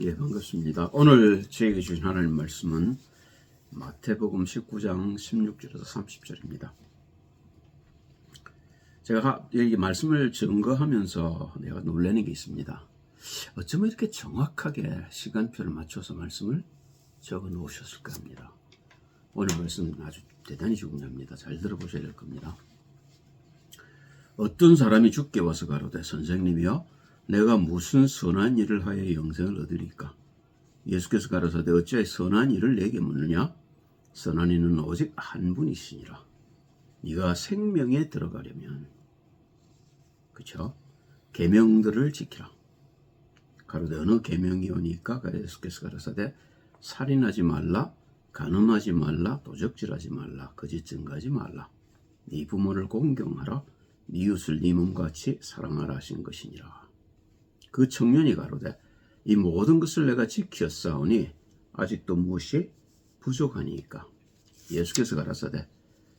예, 반갑습니다. 오늘 저에게 주신 하나님 말씀은 마태복음 19장 16절에서 30절입니다. 제가 여기 말씀을 증거하면서 내가 놀라는 게 있습니다. 어쩌면 이렇게 정확하게 시간표를 맞춰서 말씀을 적어 놓으셨을까 합니다. 오늘 말씀 아주 대단히 중요합니다. 잘 들어보셔야 될 겁니다. 어떤 사람이 주께 와서 가로되 선생님이여 내가 무슨 선한 일을 하여 영생을 얻으리까? 예수께서 가라사대 어찌하여 선한 일을 내게 묻느냐? 선한 이는 오직 한 분이시니라. 네가 생명에 들어가려면 그렇죠? 계명들을 지키라. 가로되 어느 계명이오니까? 예수께서 가라사대 살인하지 말라, 간음하지 말라, 도적질하지 말라, 거짓 증거하지 말라. 네 부모를 공경하라, 네 이웃을 네 몸같이 사랑하라 하신 것이니라. 그 청년이 가로되 이 모든 것을 내가 지켰사오니 아직도 무엇이 부족하니까? 예수께서 가라사대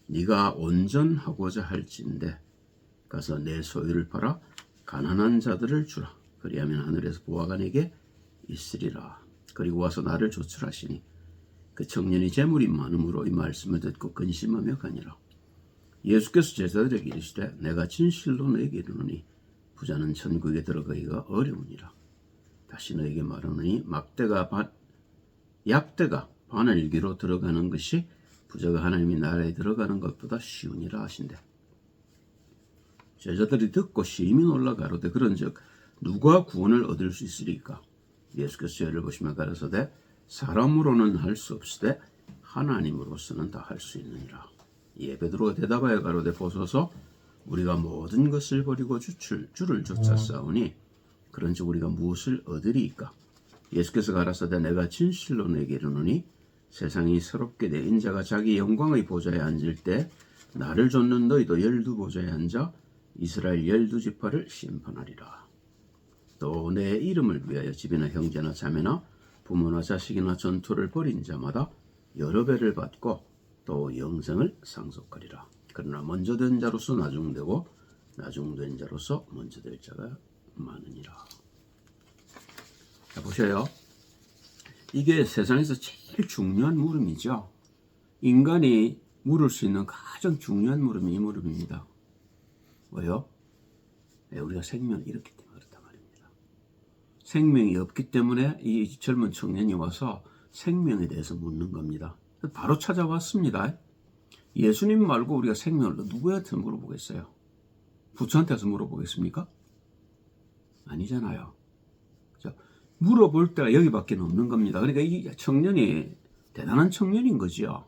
네가 온전하고자 할진대 가서 내 소유를 팔아 가난한 자들을 주라. 그리하면 하늘에서 보화가 내게 있으리라. 그리고 와서 나를 조출하시니 그 청년이 재물이 많음으로 이 말씀을 듣고 근심하며 가니라. 예수께서 제자들에게 이르시되 내가 진실로 너에게 이르노니 부자는 천국에 들어가기가 어려우니라. 다시 너에게 말하노니 약대가 바늘기로 들어가는 것이 부자가 하나님의 나라에 들어가는 것보다 쉬우니라 하신대. 제자들이 듣고 심히 놀라 가로되 그런즉 누가 구원을 얻을 수 있으리까? 예수께서 저희를 보시며 가라사대 사람으로는 할 수 없으되 하나님으로서는 다 할 수 있느니라. 예, 베드로가 대답하여 가로되 보소서 우리가 모든 것을 버리고 주를 쫓았사오니 그런즉 우리가 무엇을 얻으리이까? 예수께서 가라사대 내가 진실로 내게 이르노니 세상이 새롭게 내 인자가 자기 영광의 보좌에 앉을 때 나를 좇는 너희도 열두 보좌에 앉아 이스라엘 열두 지파를 심판하리라. 또 내 이름을 위하여 집이나 형제나 자매나 부모나 자식이나 전투를 벌인 자마다 여러 배를 받고 또 영생을 상속하리라. 그러나 먼저 된 자로서 나중되고 나중된 자로서 먼저 될 자가 많으니라. 자, 보셔요. 이게 세상에서 제일 중요한 물음이죠. 인간이 물을 수 있는 가장 중요한 물음이 이 물음입니다. 왜요? 우리가 생명이 이렇기 때문에 그렇단 말입니다. 생명이 없기 때문에 이 젊은 청년이 와서 생명에 대해서 묻는 겁니다. 바로 찾아왔습니다. 예수님 말고 우리가 생명을 누구한테 물어보겠어요? 부처한테서 물어보겠습니까? 아니잖아요. 물어볼 때가 여기밖에 없는 겁니다. 그러니까 이 청년이 대단한 청년인 거죠.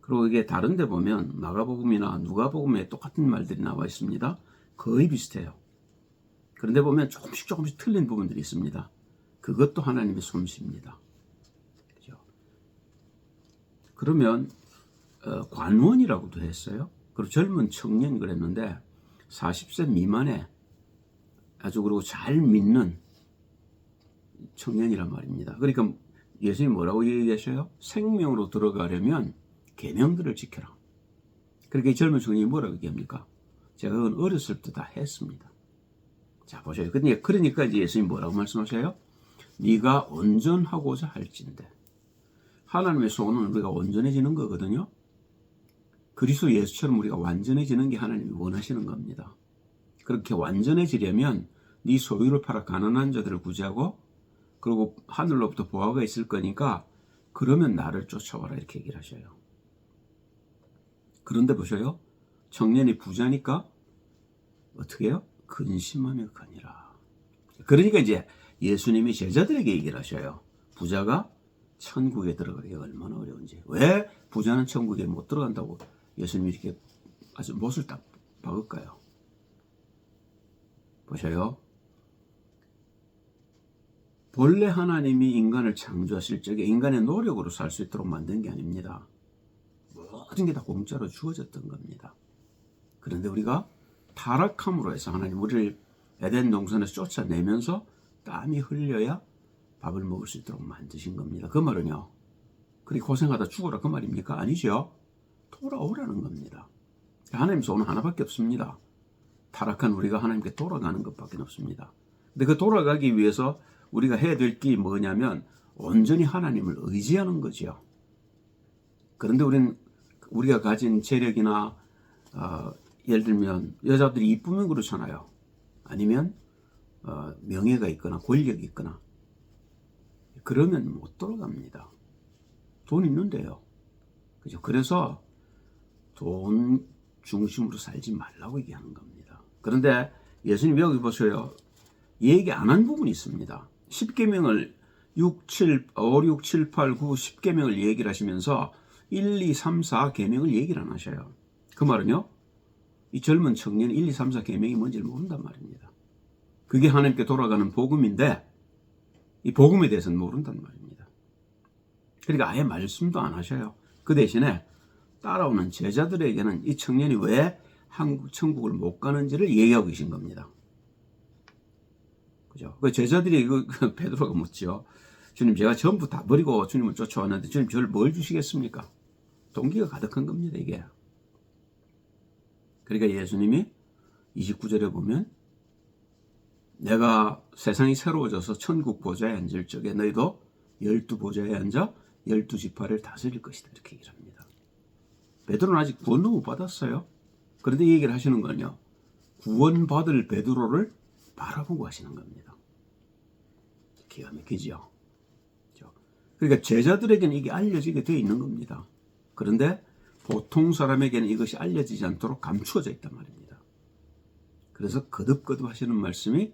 그리고 이게 다른 데 보면 마가복음이나 누가복음에 똑같은 말들이 나와 있습니다. 거의 비슷해요. 그런데 보면 조금씩 틀린 부분들이 있습니다. 그것도 하나님의 솜씨입니다. 그죠? 그러면 관원이라고도 했어요. 그리고 젊은 청년 그랬는데 40세 미만의 아주 그리고 잘 믿는 청년이란 말입니다. 그러니까 예수님이 뭐라고 얘기하셔요? 생명으로 들어가려면 계명들을 지켜라. 그러니까 이 젊은 청년이 뭐라고 얘기합니까? 제가 그건 어렸을 때 다 했습니다. 자, 보세요. 그러니까 이제 예수님이 뭐라고 말씀하셔요? 네가 온전하고자 할진대. 하나님의 소원은 우리가 온전해지는 거거든요. 그리스도 예수처럼 우리가 완전해지는 게 하나님이 원하시는 겁니다. 그렇게 완전해지려면 네 소유를 팔아 가난한 자들을 구제하고 그리고 하늘로부터 보화가 있을 거니까 그러면 나를 쫓아와라 이렇게 얘기를 하셔요. 그런데 보셔요. 청년이 부자니까 어떻게 해요? 근심하며 가니라. 그러니까 이제 예수님이 제자들에게 얘기를 하셔요. 부자가 천국에 들어가기가 얼마나 어려운지. 왜 부자는 천국에 못 들어간다고 예수님이 이렇게 아주 못을 딱 박을까요? 보셔요. 본래 하나님이 인간을 창조하실 적에 인간의 노력으로 살 수 있도록 만든 게 아닙니다. 모든 게 다 공짜로 주어졌던 겁니다. 그런데 우리가 타락함으로 해서 하나님 우리를 에덴 동산에서 쫓아내면서 땀이 흘려야 밥을 먹을 수 있도록 만드신 겁니다. 그 말은요. 그리 고생하다 죽어라 그 말입니까? 아니죠. 돌아오라는 겁니다. 하나님 소원은 하나밖에 없습니다. 타락한 우리가 하나님께 돌아가는 것밖에 없습니다. 근데 그 돌아가기 위해서 우리가 해야 될 게 뭐냐면 온전히 하나님을 의지하는 거죠. 그런데 우리가 가진 재력이나 예를 들면 여자들이 이쁘면 그렇잖아요. 아니면 명예가 있거나 권력이 있거나 그러면 못 돌아갑니다. 돈 있는데요. 그죠? 그래서 돈 중심으로 살지 말라고 얘기하는 겁니다. 그런데 예수님 여기 보세요. 얘기 안 한 부분이 있습니다. 10계명을 5, 6, 7, 8, 9, 10계명을 얘기를 하시면서 1, 2, 3, 4 계명을 얘기를 안 하셔요. 그 말은요. 이 젊은 청년이 1, 2, 3, 4 계명이 뭔지를 모른단 말입니다. 그게 하나님께 돌아가는 복음인데 이 복음에 대해서는 모른단 말입니다. 그러니까 아예 말씀도 안 하셔요. 그 대신에 따라오는 제자들에게는 이 청년이 왜 천국을 못 가는지를 얘기하고 계신 겁니다. 그죠? 그 제자들이 베드로가 묻죠. 주님, 제가 전부 다 버리고 주님을 쫓아왔는데 주님 저를 뭘 주시겠습니까? 동기가 가득한 겁니다, 이게. 그러니까 예수님이 29절에 보면 내가 세상이 새로워져서 천국 보좌에 앉을 적에 너희도 12보좌에 앉아 12지파를 다스릴 것이다. 이렇게 얘기를 합니다. 베드로는 아직 구원도 못 받았어요. 그런데 이 얘기를 하시는 건요. 구원받을 베드로를 바라보고 하시는 겁니다. 기가 막히죠. 그러니까 제자들에게는 이게 알려지게 되어 있는 겁니다. 그런데 보통 사람에게는 이것이 알려지지 않도록 감추어져 있단 말입니다. 그래서 거듭거듭 하시는 말씀이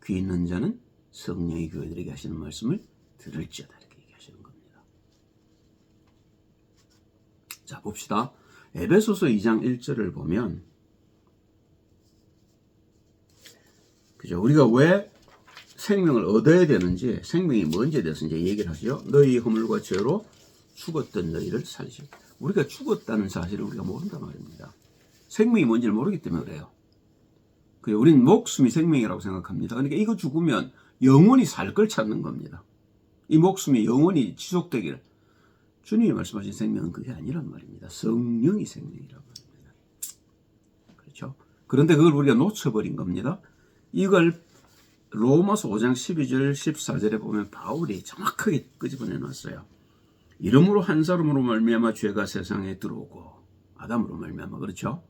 귀 있는 자는 성령이 교회들에게 하시는 말씀을 들을지어다 이렇게 얘기하시는 겁니다. 자, 봅시다. 에베소서 2장 1절을 보면 그죠? 우리가 왜 생명을 얻어야 되는지, 생명이 뭔지에 대해서 이제 얘기를 하죠. 너희 허물과 죄로 죽었던 너희를 살리시고. 우리가 죽었다는 사실을 우리가 모른단 말입니다. 생명이 뭔지를 모르기 때문에 그래요. 우리는 목숨이 생명이라고 생각합니다. 그러니까 이거 죽으면 영원히 살 걸 찾는 겁니다. 이 목숨이 영원히 지속되기를. 주님이 말씀하신 생명은 그게 아니란 말입니다. 성령이 생명이라고 합니다. 그렇죠? 그런데 그걸 우리가 놓쳐버린 겁니다. 이걸 로마서 5장 12절 14절에 보면 바울이 정확하게 끄집어내 놨어요. 이름으로 한 사람으로 말미암아 죄가 세상에 들어오고 아담으로 말미암아 그렇죠?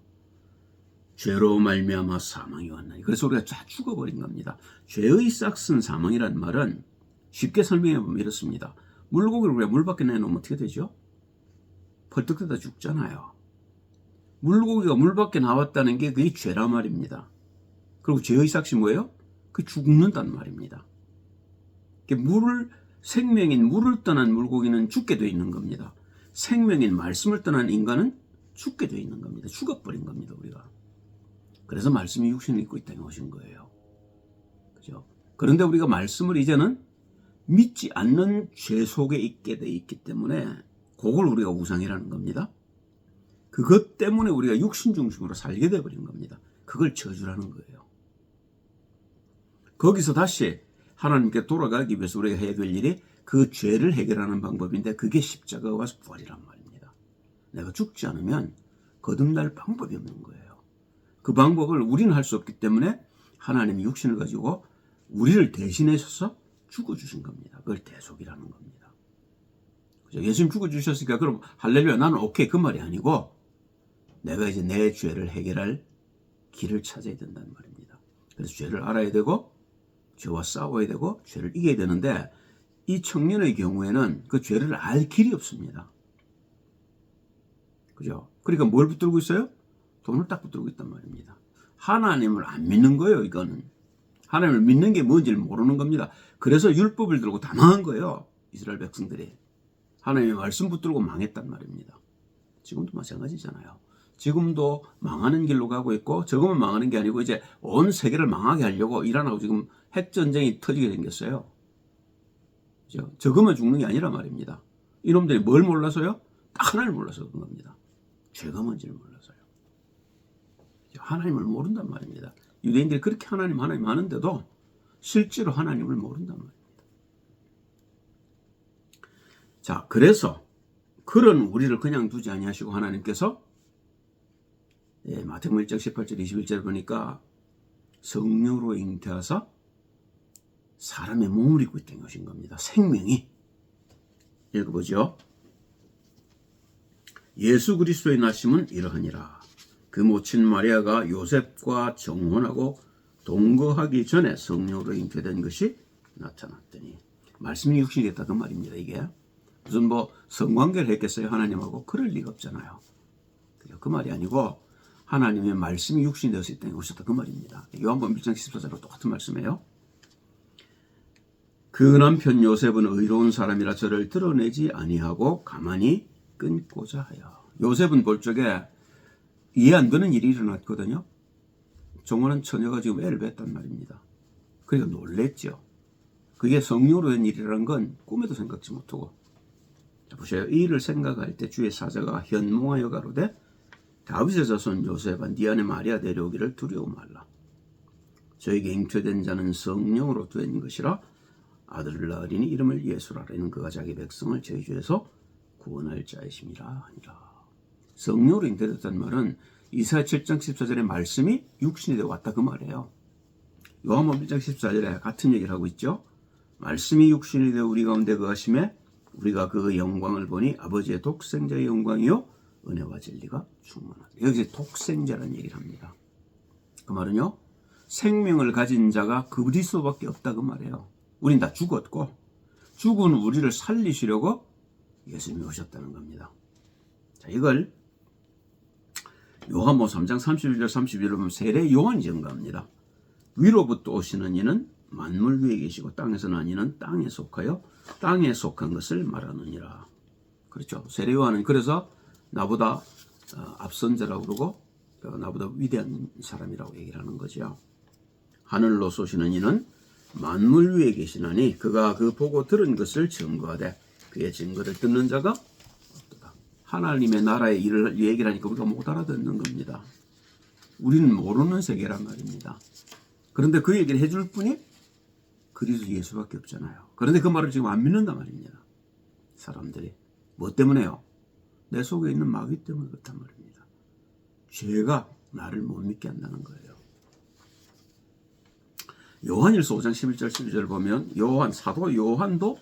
죄로 말미암아 사망이 왔나니. 그래서 우리가 다 죽어버린 겁니다. 죄의 싹슨 사망이라는 말은 쉽게 설명해 보면 이렇습니다. 물고기를 우리가 물 밖에 내놓으면 어떻게 되죠? 펄떡 뜨다 죽잖아요. 물고기가 물 밖에 나왔다는 게 그게 죄란 말입니다. 그리고 죄의 싹이 뭐예요? 그 죽는단 말입니다. 생명인 물을 떠난 물고기는 죽게 되어 있는 겁니다. 생명인 말씀을 떠난 인간은 죽게 되어 있는 겁니다. 죽어버린 겁니다, 우리가. 그래서 말씀이 육신을 입고 이 땅에 오신 거예요. 그죠? 그런데 우리가 말씀을 이제는 믿지 않는 죄 속에 있게 돼 있기 때문에 그걸 우리가 우상이라는 겁니다. 그것 때문에 우리가 육신 중심으로 살게 돼버린 겁니다. 그걸 저주라는 거예요. 거기서 다시 하나님께 돌아가기 위해서 우리가 해야 될 일이 그 죄를 해결하는 방법인데 그게 십자가가 와서 부활이란 말입니다. 내가 죽지 않으면 거듭날 방법이 없는 거예요. 그 방법을 우리는 할 수 없기 때문에 하나님이 육신을 가지고 우리를 대신하셔서 죽어주신 겁니다. 그걸 대속이라는 겁니다. 그죠? 예수님 죽어주셨으니까 그럼 할렐루야 나는 오케이 그 말이 아니고 내가 이제 내 죄를 해결할 길을 찾아야 된다는 말입니다. 그래서 죄를 알아야 되고 죄와 싸워야 되고 죄를 이겨야 되는데 이 청년의 경우에는 그 죄를 알 길이 없습니다. 그죠? 그러니까 뭘 붙들고 있어요? 돈을 딱 붙들고 있단 말입니다. 하나님을 안 믿는 거예요, 이거는. 하나님을 믿는 게 뭔지를 모르는 겁니다. 그래서 율법을 들고 다 망한 거예요, 이스라엘 백성들이. 하나님의 말씀 붙들고 망했단 말입니다. 지금도 마찬가지잖아요. 지금도 망하는 길로 가고 있고 저거만 망하는 게 아니고 이제 온 세계를 망하게 하려고 이란하고 지금 핵전쟁이 터지게 생겼어요. 그죠? 저거만 죽는 게 아니라 말입니다. 이놈들이 뭘 몰라서요? 딱 하나님을 몰라서 그런 겁니다. 죄가 뭔지를 몰라서요. 하나님을 모른단 말입니다. 유대인들이 그렇게 하나님 하는데도 실제로 하나님을 모른단 말입니다. 자, 그래서 그런 우리를 그냥 두지 아니하시고 하나님께서 마태복음 1장 18절 21절 보니까 성령으로 잉태하사 사람의 몸을 입고 이 땅에 오신 겁니다. 생명이. 읽어보죠. 예수 그리스도의 나심은 이러하니라. 그 모친 마리아가 요셉과 정혼하고 동거하기 전에 성령으로 잉태된 것이 나타났더니. 말씀이 육신이 됐다 그 말입니다. 이게 무슨 뭐 성관계를 했겠어요 하나님하고? 그럴 리가 없잖아요. 그 말이 아니고 하나님의 말씀이 육신이 되어서 이 땅에 오셨다 그 말입니다. 요한복음 1장 14절로 똑같은 말씀이에요. 그 남편 요셉은 의로운 사람이라 저를 드러내지 아니하고 가만히 끊고자 하여. 요셉은 볼 적에 이해 안 되는 일이 일어났거든요. 정원은 처녀가 지금 애를 뱄단 말입니다. 그러니까 놀랬죠. 그게 성령으로 된 일이라는 건 꿈에도 생각지 못하고. 자, 보세요. 이 일을 생각할 때 주의 사자가 현몽하여 가로되 다윗의 자손 요셉아 네 안에 마리아 데려오기를 두려워 말라. 저에게 잉태된 자는 성령으로 된 것이라 아들을 낳으리니 이름을 예수라. 이는 그가 자기 백성을 저주에서 구원할 자이심이라 하니라. 성령으로 잉태됐다는 말은 이사야 7장 14절의 말씀이 육신이 되어 왔다 그 말이에요. 요한복음 1장 14절에 같은 얘기를 하고 있죠. 말씀이 육신이 되어 우리 가운데 거하심에 우리가 그 영광을 보니 아버지의 독생자의 영광이요 은혜와 진리가 충만하다. 여기서 독생자라는 얘기를 합니다. 그 말은요, 생명을 가진 자가 그리스도밖에 없다 그 말이에요. 우린 다 죽었고 죽은 우리를 살리시려고 예수님이 오셨다는 겁니다. 자, 이걸 요한복음 3장 31절 32절을 보면 세례 요한이 증거합니다. 위로부터 오시는 이는 만물 위에 계시고 땅에서 난 이는 땅에 속하여 땅에 속한 것을 말하느니라. 그렇죠. 세례 요한은 그래서 나보다 앞선 자라고 그러고 나보다 위대한 사람이라고 얘기를 하는 거죠. 하늘로 쏘시는 이는 만물 위에 계시나니 그가 그 보고 들은 것을 증거하되 그의 증거를 듣는 자가 없도다. 하나님의 나라의 일을 얘기를 하니까 우리가 못 알아듣는 겁니다. 우리는 모르는 세계란 말입니다. 그런데 그 얘기를 해줄 분이 그리스도 예수밖에 없잖아요. 그런데 그 말을 지금 안 믿는단 말입니다. 사람들이. 뭐 때문에요? 내 속에 있는 마귀 때문에 그렇단 말입니다. 죄가 나를 못 믿게 한다는 거예요. 요한일서 5장 11절 12절 보면 사도 요한도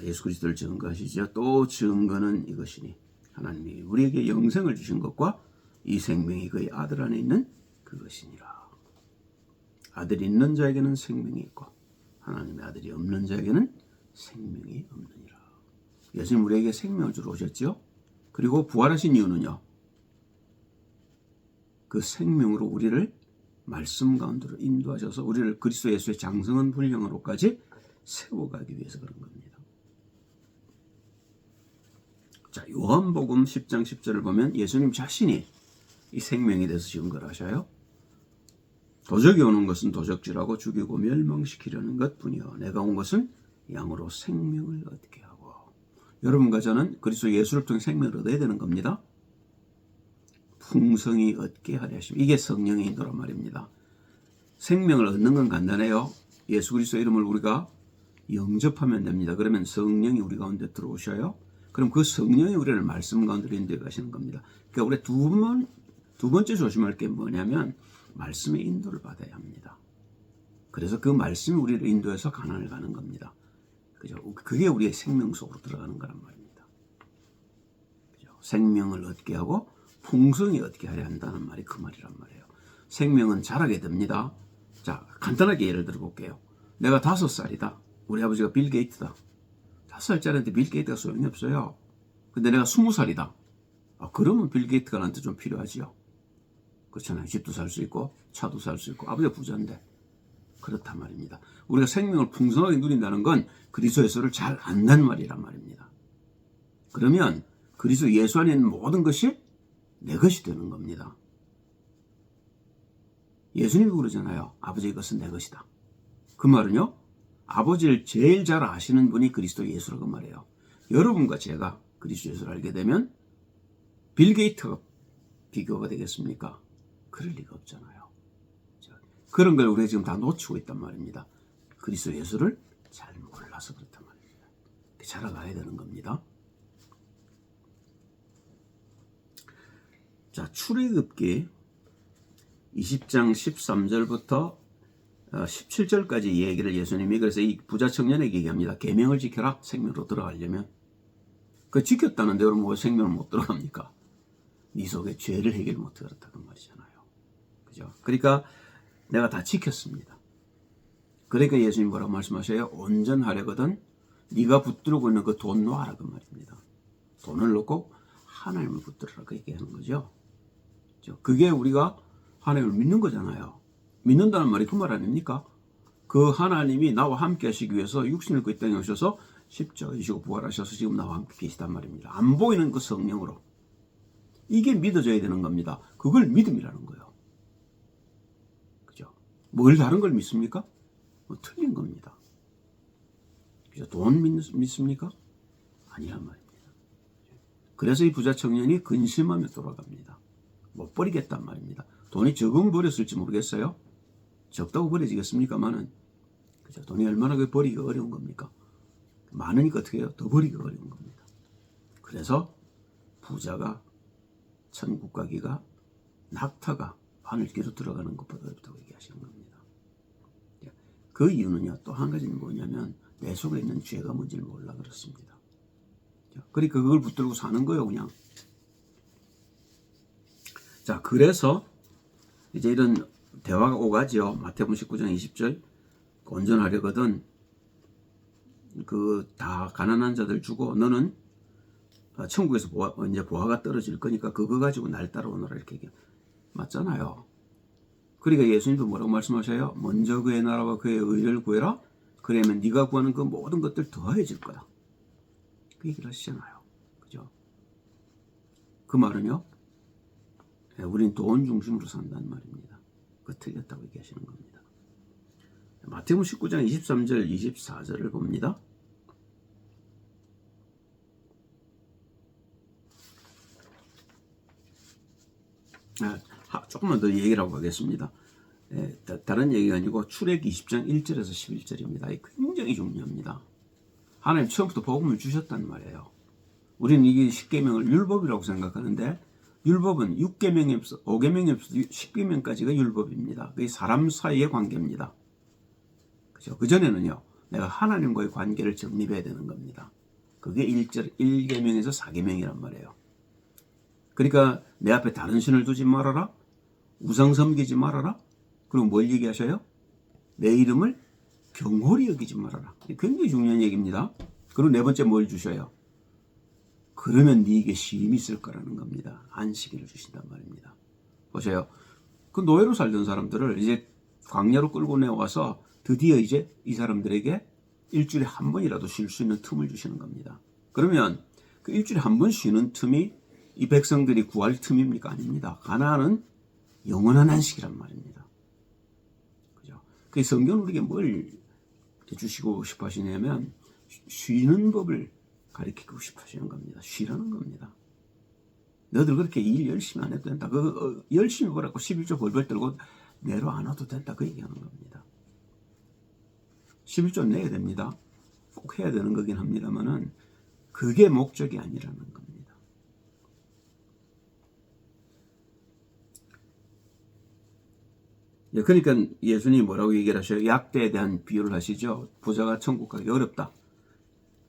예수 그리스도를 증거하시죠. 또 증거는 이것이니 하나님이 우리에게 영생을 주신 것과 이 생명이 그의 아들 안에 있는 그것이니라. 아들이 있는 자에게는 생명이 있고 하나님의 아들이 없는 자에게는 생명이 없느니라. 예수님 우리에게 생명을 주러 오셨죠. 그리고 부활하신 이유는요, 그 생명으로 우리를 말씀 가운데로 인도하셔서 우리를 그리스도 예수의 장성한 분량으로까지 세워가기 위해서 그런 겁니다. 자, 요한복음 10장 10절을 보면 예수님 자신이 이 생명에 대해서 증거를 하셔요. 도적이 오는 것은 도적질하고 죽이고 멸망시키려는 것뿐이요 내가 온 것은 양으로 생명을 얻게 하고. 여러분과 저는 그리스도 예수를 통해 생명을 얻어야 되는 겁니다. 풍성히 얻게 하려 하시면 이게 성령의 인도란 말입니다. 생명을 얻는 건 간단해요. 예수 그리스도 이름을 우리가 영접하면 됩니다. 그러면 성령이 우리 가운데 들어오셔요. 그럼 그 성령이 우리를 말씀 가운데로 인도해 가시는 겁니다. 그러니까 우리 두 번째 조심할 게 뭐냐면 말씀의 인도를 받아야 합니다. 그래서 그 말씀이 우리를 인도해서 가난을 가는 겁니다. 그죠? 그게 우리의 생명 속으로 들어가는 거란 말입니다. 그죠? 생명을 얻게 하고 풍성히 얻게 하려 한다는 말이 그 말이란 말이에요. 생명은 자라게 됩니다. 자, 간단하게 예를 들어 볼게요. 내가 5살이다. 우리 아버지가 빌 게이트다. 5살짜리한테 빌 게이트가 소용이 없어요. 근데 내가 20살이다. 그러면 빌 게이트가 나한테 좀 필요하지요. 그렇잖아요. 집도 살 수 있고 차도 살 수 있고 아버지가 부자인데. 그렇단 말입니다. 우리가 생명을 풍성하게 누린다는 건 그리스도 예수를 잘 안다는 말이란 말입니다. 그러면 그리스도 예수 안에 있는 모든 것이 내 것이 되는 겁니다. 예수님이 그러잖아요. 아버지의 것은 내 것이다. 그 말은요, 아버지를 제일 잘 아시는 분이 그리스도 예수라고 말해요. 여러분과 제가 그리스도 예수를 알게 되면 빌 게이트가 비교가 되겠습니까? 그럴 리가 없잖아요. 그런 걸 우리가 지금 다 놓치고 있단 말입니다. 그리스도 예수를 잘 몰라서 그렇단 말입니다. 잘 알아야 되는 겁니다. 자, 출애굽기 20장 13절부터 17절까지 이 얘기를 예수님이 그래서 이 부자 청년에게 얘기합니다. 계명을 지켜라. 생명으로 들어가려면. 그 지켰다는데 그럼 왜 생명을 못 들어갑니까? 네 속에 죄를 해결 못 들었다 그 말이잖아요. 그죠? 그러니까 내가 다 지켰습니다. 그러니까 예수님 뭐라고 말씀하셔요? 온전하려거든 네가 붙들고 있는 그 돈 놓아라 그 말입니다. 돈을 놓고 하나님을 붙들어라 그 얘기하는 거죠. 그게 우리가 하나님을 믿는 거잖아요. 믿는다는 말이 그 말 아닙니까? 그 하나님이 나와 함께 하시기 위해서 육신을 그 땅에 오셔서 십자가에 지시고 부활하셔서 지금 나와 함께 계시단 말입니다. 안 보이는 그 성령으로. 이게 믿어져야 되는 겁니다. 그걸 믿음이라는 거예요. 그죠? 뭘 다른 걸 믿습니까? 뭐 틀린 겁니다. 그죠? 돈 믿습니까? 아니란 말입니다. 그래서 이 부자 청년이 근심하며 돌아갑니다. 못 버리겠단 말입니다. 돈이 적으면 버렸을지 모르겠어요. 적다고 버려지겠습니까만은 그죠? 돈이 얼마나 버리기가 어려운 겁니까? 많으니까 어떻게 해요? 더 버리기가 어려운 겁니다. 그래서 부자가 천국 가기가 낙타가 바늘귀로 들어가는 것보다 어렵다고 얘기하시는 겁니다. 그 이유는요, 또 한 가지는 뭐냐면 내 속에 있는 죄가 뭔지를 몰라 그렇습니다. 그러니까 그걸 붙들고 사는 거예요, 그냥. 자, 그래서 이제 이런 대화가 오가지요. 마태복음 19장 20절 온전하려거든 그 다 가난한 자들 주고 너는 천국에서 이제 보화가 떨어질 거니까 그거 가지고 날 따라오너라 이렇게 얘기해요. 맞잖아요. 그러니까 예수님도 뭐라고 말씀하셔요? 먼저 그의 나라와 그의 의를 구해라. 그러면 네가 구하는 그 모든 것들 더해질 거다. 그 얘기를 하시잖아요. 그죠? 그 말은요. 우린 돈 중심으로 산다는 말입니다. 그 틀렸다고 얘기하시는 겁니다. 마태복음 19장 23절 24절을 봅니다. 조금만 더 얘기를 하고 가겠습니다. 다른 얘기가 아니고 출애굽기 20장 1절에서 11절입니다. 굉장히 중요합니다. 하나님 처음부터 복음을 주셨단 말이에요. 우리는 이게 10계명을 율법이라고 생각하는데 율법은 6계명이 없어 5계명이 없어 10계명까지가 율법입니다. 그게 사람 사이의 관계입니다. 그죠? 그전에는요. 내가 하나님과의 관계를 정립해야 되는 겁니다. 그게 1계명에서 4계명이란 말이에요. 그러니까 내 앞에 다른 신을 두지 말아라. 우상 섬기지 말아라. 그리고 뭘 얘기하셔요? 내 이름을 경홀히 여기지 말아라. 굉장히 중요한 얘기입니다. 그리고 네 번째 뭘 주셔요? 그러면 네게 쉼이 있을 거라는 겁니다. 안식일을 주신단 말입니다. 보세요. 그 노예로 살던 사람들을 이제 광야로 끌고 내와서 드디어 이제 이 사람들에게 일주일에 한 번이라도 쉴 수 있는 틈을 주시는 겁니다. 그러면 그 일주일에 한 번 쉬는 틈이 이 백성들이 구할 틈입니까? 아닙니다. 가나안은 영원한 안식이란 말입니다. 그죠? 그 성경은 우리에게 뭘 주시고 싶어 하시냐면 쉬는 법을 가르치고 싶어 하시는 겁니다. 쉬라는 겁니다. 너들 그렇게 일 열심히 안 해도 된다. 그 열심히 벌었고 11조 벌벌 떨고 내로 안 와도 된다. 그 얘기하는 겁니다. 11조 내야 됩니다. 꼭 해야 되는 거긴 합니다만은 그게 목적이 아니라는 겁니다. 그러니까 예수님이 뭐라고 얘기를 하셔요? 약대에 대한 비유를 하시죠. 부자가 천국 가기 어렵다.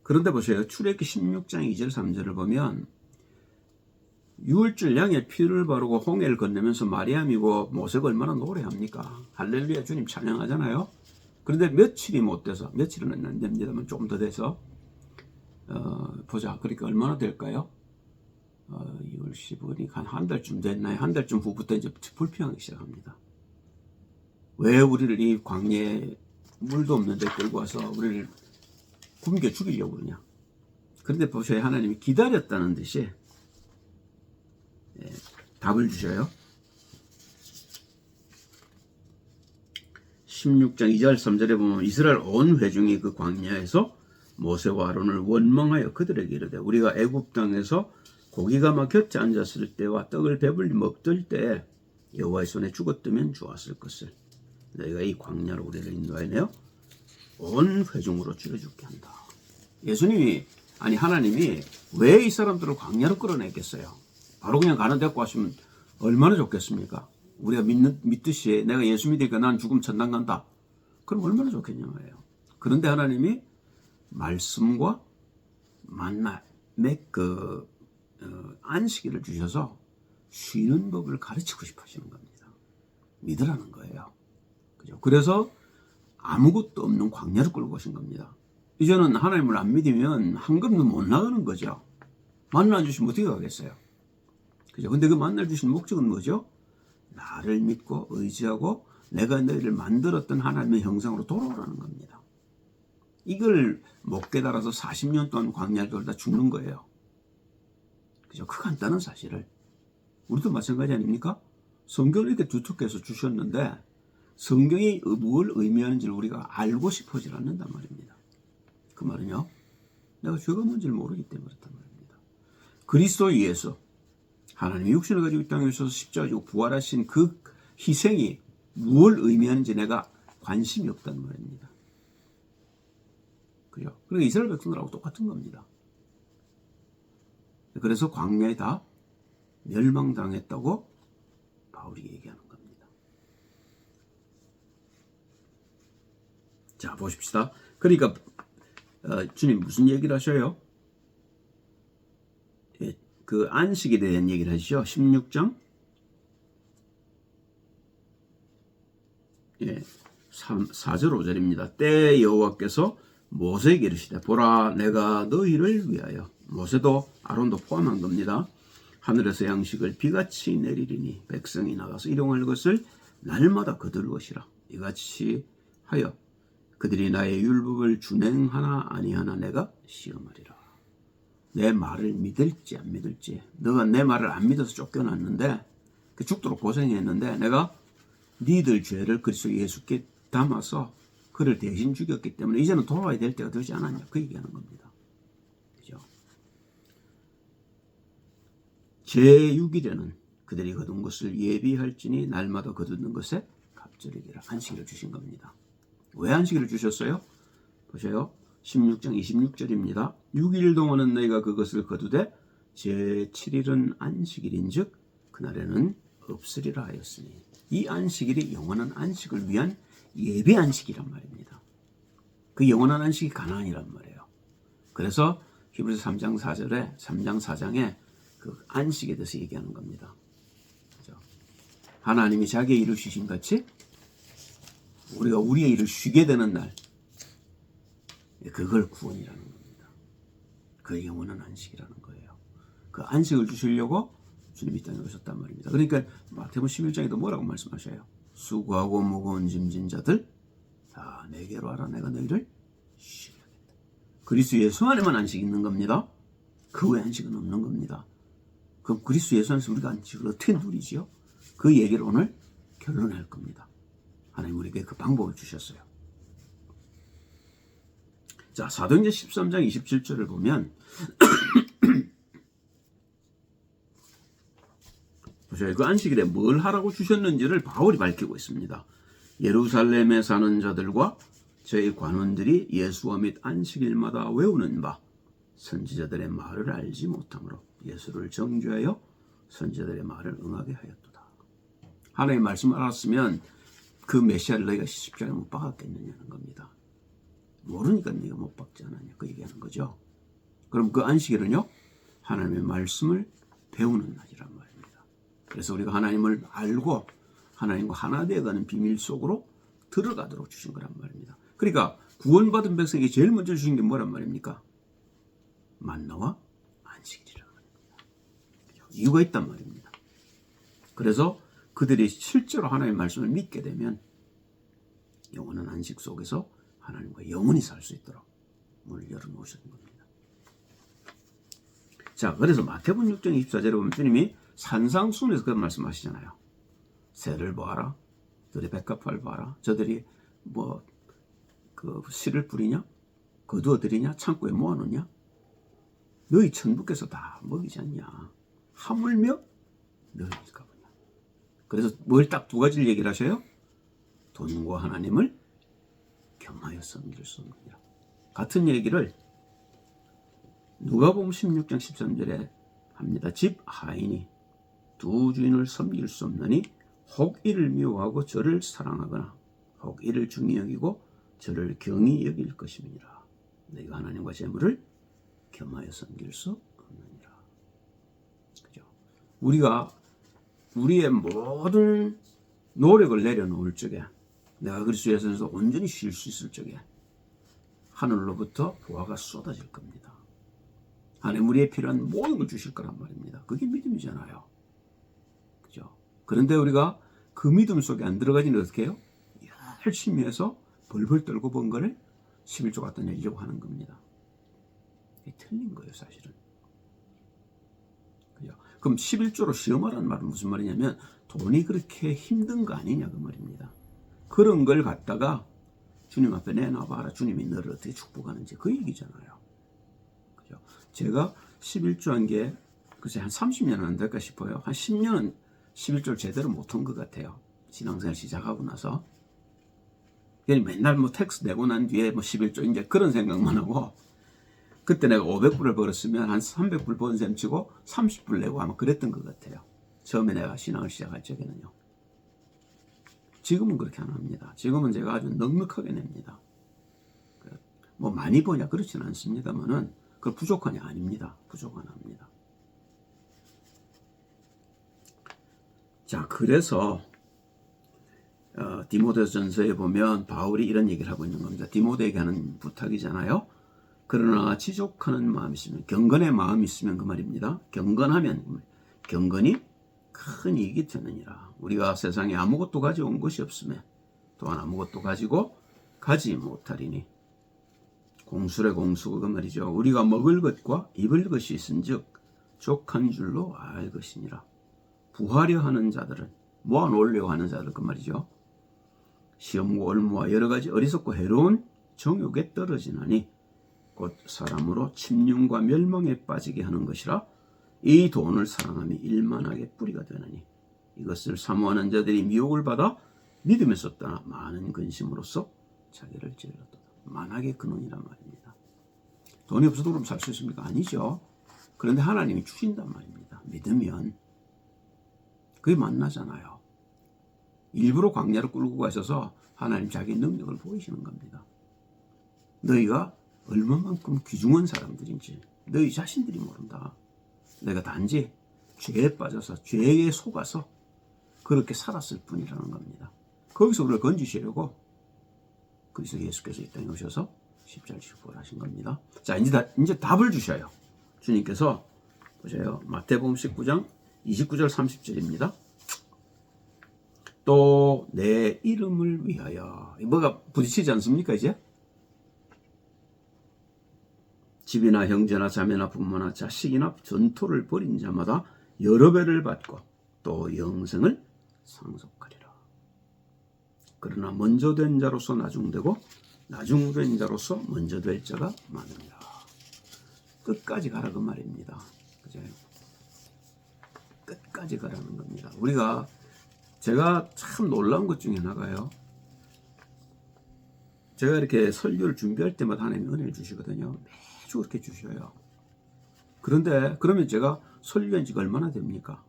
그런데 보세요. 출애굽기 16장 2절 3절을 보면 유월절 양의 피를 바르고 홍해를 건너면서 마리암이고 모세가 얼마나 노래합니까? 할렐루야 주님 찬양하잖아요. 그런데 며칠이 못 돼서 며칠은 안 됩니다만 조금 더 돼서 보자. 그러니까 얼마나 될까요? 2월 15일이니까 한 달쯤 됐나요? 한 달쯤 후부터 이제 불평하기 시작합니다. 왜 우리를 이 광야에 물도 없는데 끌고 와서 우리를 굶겨 죽이려고 그러냐. 그런데 보셔야 하나님이 기다렸다는 듯이 답을 주셔요. 16장 2절 3절에 보면 이스라엘 온 회중이 그 광야에서 모세와 아론을 원망하여 그들에게 이르되 우리가 애굽 땅에서 고기가 막 곁에 앉았을 때와 떡을 배불리 먹들 때에 여호와의 손에 죽었다면 좋았을 것을 너희가 이 광야로 우리를 인도하여내어 온 회중으로 죽여 죽게 한다. 예수님이 아니 하나님이 왜 이 사람들을 광야로 끌어냈겠어요? 바로 그냥 가는 데고 하시면 얼마나 좋겠습니까? 우리가 믿듯이 내가 예수 믿으니까 난 죽음 천당 간다. 그럼 얼마나 좋겠냐 말이에요. 그런데 하나님이 말씀과 안식일을 주셔서 쉬는 법을 가르치고 싶어 하시는 겁니다. 믿으라는 거예요. 그죠? 그래서 아무것도 없는 광야를 끌고 오신 겁니다. 이제는 하나님을 안 믿으면 한 걸음도 못 나가는 거죠. 만나 주시면 어떻게 가겠어요? 그죠? 근데 그 만나 주신 목적은 뭐죠? 나를 믿고 의지하고 내가 너희를 만들었던 하나님의 형상으로 돌아오라는 겁니다. 이걸 못 깨달아서 40년 동안 광야를 돌다 죽는 거예요. 그죠? 그 간단한 사실을. 우리도 마찬가지 아닙니까? 성경을 이렇게 두텁게 해서 주셨는데 성경이 뭘 의미하는지를 우리가 알고 싶어질 않는단 말입니다. 그 말은요, 내가 죄가 뭔지를 모르기 때문에 그렇단 말입니다. 그리스도 예수, 하나님이 육신을 가지고 이 땅에 오셔서 십자가 지고 부활하신 그 희생이 무엇을 의미하는지 내가 관심이 없단 말입니다. 그죠? 그러니까 이스라엘 백성들하고 똑같은 겁니다. 그래서 광야에 다 멸망당했다고 바울이 얘기하는 겁니다. 자, 보십시다. 그러니까 주님 무슨 얘기를 하셔요? 예, 그 안식에 대한 얘기를 하시죠. 16장 4절 5절입니다. 때 여호와께서 모세에게 이르시되 보라 내가 너희를 위하여, 모세도 아론도 포함한 겁니다. 하늘에서 양식을 비같이 내리리니 백성이 나가서 일용할 것을 날마다 거둘 것이라. 이같이 하여 그들이 나의 율법을 준행하나 아니하나 내가 시험하리라. 내 말을 믿을지 안 믿을지. 너가 내 말을 안 믿어서 쫓겨났는데 죽도록 고생했는데 내가 니들 죄를 그리스도 예수께 담아서 그를 대신 죽였기 때문에 이제는 돌아와야 될 때가 되지 않았냐, 그 얘기하는 겁니다. 그죠? 제6일에는 그들이 거둔 것을 예비할지니 날마다 거두는 것에 갑절이라. 안식일을 주신 겁니다. 왜 안식일을 주셨어요? 보세요. 16장 26절입니다. 6일 동안은 너희가 그것을 거두되 제7일은 안식일인즉 그날에는 없으리라 하였으니, 이 안식일이 영원한 안식을 위한 예배 안식이란 말입니다. 그 영원한 안식이 가나안이란 말이에요. 그래서 히브리서 3장 4장에 그 안식에 대해서 얘기하는 겁니다. 그렇죠? 하나님이 자기의 일을 쉬신 같이 우리가 우리의 일을 쉬게 되는 날, 그걸 구원이라는 겁니다. 그 영원한 안식이라는 거예요. 그 안식을 주시려고 주님이 이 땅에 오셨단 말입니다. 그러니까 마태복음 11장에도 뭐라고 말씀하셔요? 수고하고 무거운 짐진 자들 다 내게로 와라, 내가 너희를 쉬게 하겠다. 그리스도 예수 안에만 안식이 있는 겁니다. 그 외 안식은 없는 겁니다. 그럼 그리스도 예수 안에서 우리가 안식을 어떻게 누리지요? 그 얘기를 오늘 결론할 겁니다. 하나님 우리에게 그 방법을 주셨어요. 자, 사도행전 13장 27절을 보면 그 안식일에 뭘 하라고 주셨는지를 바울이 밝히고 있습니다. 예루살렘에 사는 자들과 저희 관원들이 예수와 및 안식일마다 외우는 바 선지자들의 말을 알지 못하므로 예수를 정죄하여 선지자들의 말을 응하게 하였도다. 하나님의 말씀을 알았으면 그 메시아를 너희가 십자가에 못 박았겠느냐는 겁니다. 모르니까 네가 못 박지 않았냐, 그 얘기하는 거죠. 그럼 그 안식일은요, 하나님의 말씀을 배우는 날이란 말입니다. 그래서 우리가 하나님을 알고 하나님과 하나 되어가는 비밀 속으로 들어가도록 주신 거란 말입니다. 그러니까 구원받은 백성에게 제일 먼저 주신 게 뭐란 말입니까? 만나와 안식일이란 말입니다. 이유가 있단 말입니다. 그래서 그들이 실제로 하나님의 말씀을 믿게 되면 영원한 안식 속에서 하나님과 영원히 살 수 있도록 문을 열어놓으시는 겁니다. 자, 그래서 마태복음 6장 24절에 보면 주님이 산상수훈에서 그런 말씀하시잖아요. 새를 보아라, 들의 백합화를 보아라. 저들이 그 씨를 뿌리냐, 거두어들이냐, 창고에 모아놓냐. 너희 천부께서 다 먹이지 않냐. 하물며 너희일까 보냐. 그래서 뭘 딱 두 가지를 얘기를 하셔요. 돈과 하나님을 겸하여 섬길 수 없느니라. 같은 얘기를 누가복음 16장 13절에 합니다. 집 하인이 두 주인을 섬길 수 없나니 혹 이를 미워하고 저를 사랑하거나 혹 이를 중히 여기고 저를 경히 여길 것임이니라. 너희가 하나님과 재물을 겸하여 섬길 수 없느니라. 그죠? 우리가 우리의 모든 노력을 내려놓을 적에, 내가 그리스도 예수에서 온전히 쉴 수 있을 적에 하늘로부터 보화가 쏟아질 겁니다. 하나님 우리의 필요한 모든 걸 주실 거란 말입니다. 그게 믿음이잖아요. 그죠? 그런데 우리가 그 믿음 속에 안 들어가지는 어떻게 해요? 열심히 해서 벌벌 떨고 번 거를 11조 갖다 내려고 하는 겁니다. 이게 틀린 거예요, 사실은. 그죠? 그럼 11조로 시험하라는 말은 무슨 말이냐면 돈이 그렇게 힘든 거 아니냐 그 말입니다. 그런 걸 갖다가 주님 앞에 내놔봐라. 주님이 너를 어떻게 축복하는지 그 얘기잖아요. 그죠? 제가 11조 한 게 글쎄 한 30년은 안 될까 싶어요. 한 10년은 11조를 제대로 못한 것 같아요. 신앙생활 시작하고 나서. 맨날 뭐 텍스 내고 난 뒤에 뭐 11조 이제 그런 생각만 하고, 그때 내가 500불을 벌었으면 한 300불 번 셈 치고 30불 내고 아마 그랬던 것 같아요. 처음에 내가 신앙을 시작할 적에는요. 지금은 그렇게 안 합니다. 지금은 제가 아주 넉넉하게 냅니다. 뭐 많이 버냐 그렇지는 않습니다만은 그 부족하냐 아닙니다. 부족 안 합니다. 자, 그래서 디모데전서에 보면 바울이 이런 얘기를 하고 있는 겁니다. 디모데에게 하는 부탁이잖아요. 그러나 지족하는 마음이 있으면, 경건의 마음이 있으면 그 말입니다. 경건하면, 경건이 큰 이익이 되느니라. 우리가 세상에 아무것도 가져온 것이 없으며 또한 아무것도 가지고 가지 못하리니, 공술의 공수가 그 말이죠. 우리가 먹을 것과 입을 것이 있은즉 족한 줄로 알 것이니라. 부하려 하는 자들은, 모아놓으려고 하는 자들 그 말이죠. 시험과 올무와 여러 가지 어리석고 해로운 정욕에 떨어지나니 곧 사람으로 침륜과 멸망에 빠지게 하는 것이라. 이 돈을 사랑함이 일만하게 뿌리가 되나니 이것을 사모하는 자들이 미혹을 받아 믿음에서 떠나 많은 근심으로써 자기를 찔렀도다. 만하게 근원이란 말입니다. 돈이 없어도 그럼 살 수 있습니까? 아니죠. 그런데 하나님이 주신단 말입니다. 믿으면. 그게 만나잖아요. 일부러 광야를 끌고 가셔서 하나님 자기 능력을 보이시는 겁니다. 너희가 얼마만큼 귀중한 사람들인지 너희 자신들이 모른다. 내가 단지 죄에 빠져서 죄에 속아서 그렇게 살았을 뿐이라는 겁니다. 거기서 우리를 건지시려고 그래서 예수께서 이 땅에 오셔서 십자가를 지고 부활하신 겁니다. 자, 이제 답을 주셔요. 주님께서 보세요. 마태복음 19장 29절 30절입니다. 또 내 이름을 위하여, 뭐가 부딪히지 않습니까 이제? 집이나 형제나 자매나 부모나 자식이나 전토를 벌인 자마다 여러 배를 받고 또 영생을 상속하리라. 그러나 먼저 된 자로서 나중되고 나중된 자로서 먼저 될 자가 많으니라. 끝까지 가라 그 말입니다. 그죠? 끝까지 가라는 겁니다. 제가 참 놀라운 것 중에 하나가요. 제가 이렇게 설교를 준비할 때마다 하나님이 은혜를 주시거든요. 매주 그렇게 주셔요. 그런데 그러면 제가 설교한 지가 얼마나 됩니까?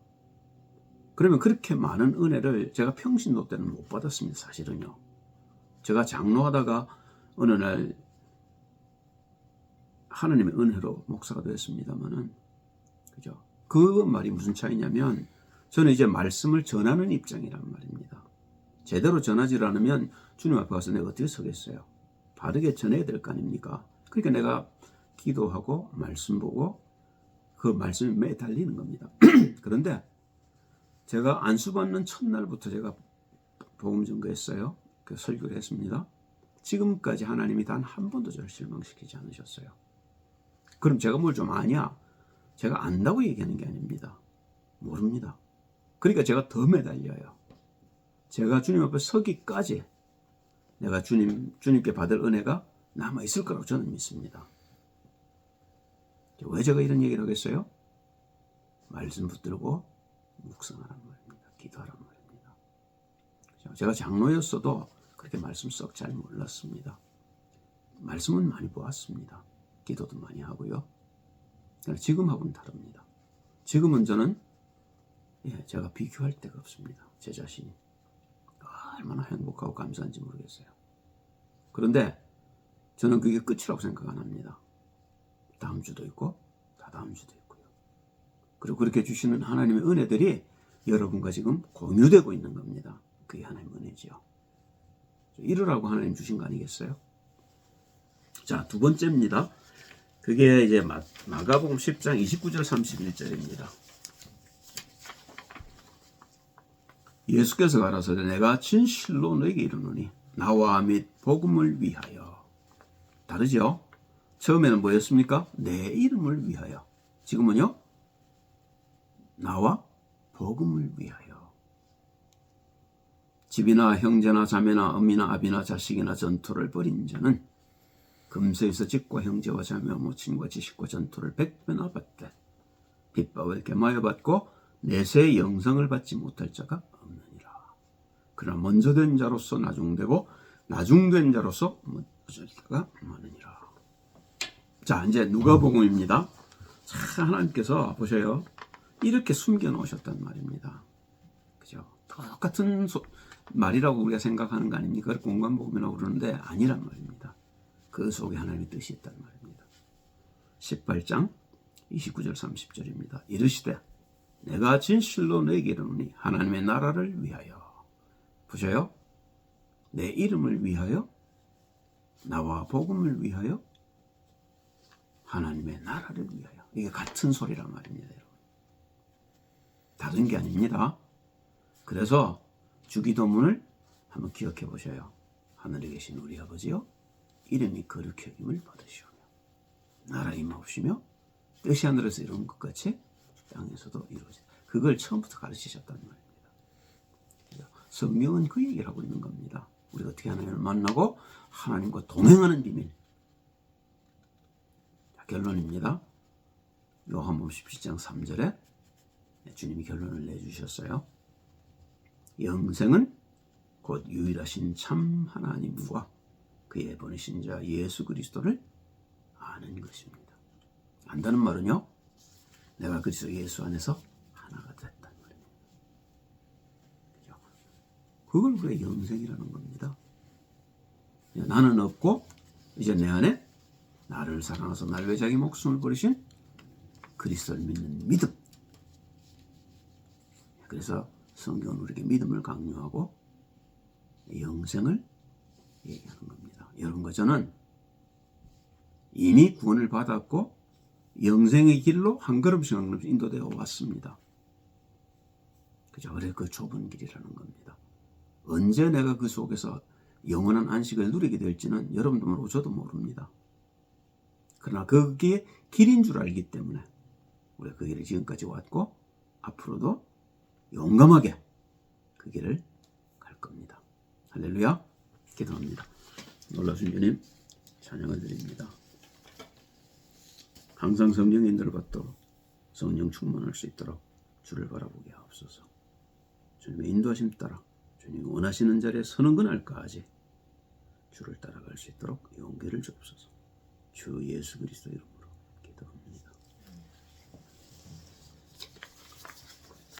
그러면 그렇게 많은 은혜를 제가 평신도 때는 못 받았습니다. 사실은요. 제가 장로하다가 어느 날 하나님의 은혜로 목사가 되었습니다만은, 그죠? 그 말이 무슨 차이냐면, 저는 이제 말씀을 전하는 입장이란 말입니다. 제대로 전하지 않으면 주님 앞에 가서 내가 어떻게 서겠어요? 바르게 전해야 될 거 아닙니까? 그러니까 내가 기도하고 말씀 보고 그 말씀에 매달리는 겁니다. 그런데 제가 안수받는 첫날부터 제가 복음 전거했어요. 그 설교를 했습니다. 지금까지 하나님이 단 한 번도 저를 실망시키지 않으셨어요. 그럼 제가 뭘 좀 아냐? 제가 안다고 얘기하는 게 아닙니다. 모릅니다. 그러니까 제가 더 매달려요. 제가 주님 앞에 서기까지 내가 주님께 받을 은혜가 남아있을 거라고 저는 믿습니다. 왜 제가 이런 얘기를 하겠어요? 말씀 붙들고 묵상하란 말입니다. 기도하란 말입니다. 제가 장로였어도 그렇게 말씀 썩 잘 몰랐습니다. 말씀은 많이 보았습니다. 기도도 많이 하고요. 그러나 지금하고는 다릅니다. 지금은 저는 제가 비교할 데가 없습니다. 제 자신이 얼마나 행복하고 감사한지 모르겠어요. 그런데 저는 그게 끝이라고 생각 안 합니다. 다음 주도 있고 다다음 주도 있고요. 그리고 그렇게 주시는 하나님의 은혜들이 여러분과 지금 공유되고 있는 겁니다. 그게 하나님의 은혜지요. 이러라고 하나님 주신 거 아니겠어요? 자, 두 번째입니다. 그게 이제 마가복음 10장 29절 31절입니다. 예수께서 가라사대 내가 진실로 너에게 이르노니 나와 및 복음을 위하여. 다르죠? 처음에는 뭐였습니까? 내 이름을 위하여. 지금은요? 나와 복음을 위하여. 집이나 형제나 자매나 어미나 아비나 자식이나 전토를 벌인 자는 금세에서 집과 형제와 자매와 모친과 지식과 전토를 100배나 받되 핍박을 개마여 받고 내세 영생을 받지 못할 자가 없느니라. 그러나 먼저 된 자로서 나중되고 나중된 자로서 먼저 자가 많으니라. 자, 이제 누가복음입니다. 참 하나님께서 보셔요. 이렇게 숨겨 놓으셨단 말입니다. 그죠? 똑같은 말이라고 우리가 생각하는 거 아닙니까? 공간복음이라고 그러는데 아니란 말입니다. 그 속에 하나님의 뜻이 있단 말입니다. 18장 29절 30절입니다. 이르시되 내가 진실로 너에게 이르노니 하나님의 나라를 위하여. 보셔요. 내 이름을 위하여, 나와 복음을 위하여, 하나님의 나라를 위하여. 이게 같은 소리란 말입니다, 여러분. 다른 게 아닙니다. 그래서 주기도문을 한번 기억해 보셔요. 하늘에 계신 우리 아버지여, 이름이 거룩히 여김을 받으시오며 나라 임하옵시며 뜻이 하늘에서 이룬 것 같이 땅에서도 이루어지다. 그걸 처음부터 가르치셨단 말입니다. 성경은 그 얘기를 하고 있는 겁니다. 우리가 어떻게 하나님을 만나고 하나님과 동행하는 비밀. 결론입니다. 요한복음 17장 3절에 주님이 결론을 내주셨어요. 영생은 곧 유일하신 참 하나님과 그의 보내신 자 예수 그리스도를 아는 것입니다. 안다는 말은요, 내가 그리스도 예수 안에서 하나가 됐단 말입니다. 그걸 우리가 영생이라는 겁니다. 나는 없고 이제 내 안에 나를 사랑하서 나를 위해 자기 목숨을 버리신 그리스도를 믿는 믿음. 그래서 성경은 우리에게 믿음을 강요하고 영생을 얘기하는 겁니다. 여러분과 저는 이미 구원을 받았고 영생의 길로 한 걸음씩 한 걸음씩 인도되어 왔습니다. 그죠? 그래 그 좁은 길이라는 겁니다. 언제 내가 그 속에서 영원한 안식을 누리게 될지는 여러분도 모르고 저도 모릅니다. 그러나 그게 길인 줄 알기 때문에 우리가 그 길을 지금까지 왔고 앞으로도 용감하게 그 길을 갈 겁니다. 할렐루야. 기도합니다. 놀라신 주님 찬양을 드립니다. 항상 성령 인도를 받도록 성령 충만할 수 있도록 주를 바라보게 하옵소서. 주님의 인도하심 따라 주님이 원하시는 자리에 서는 그날까지 주를 따라갈 수 있도록 용기를 주옵소서. 주 예수 그리스도 이름으로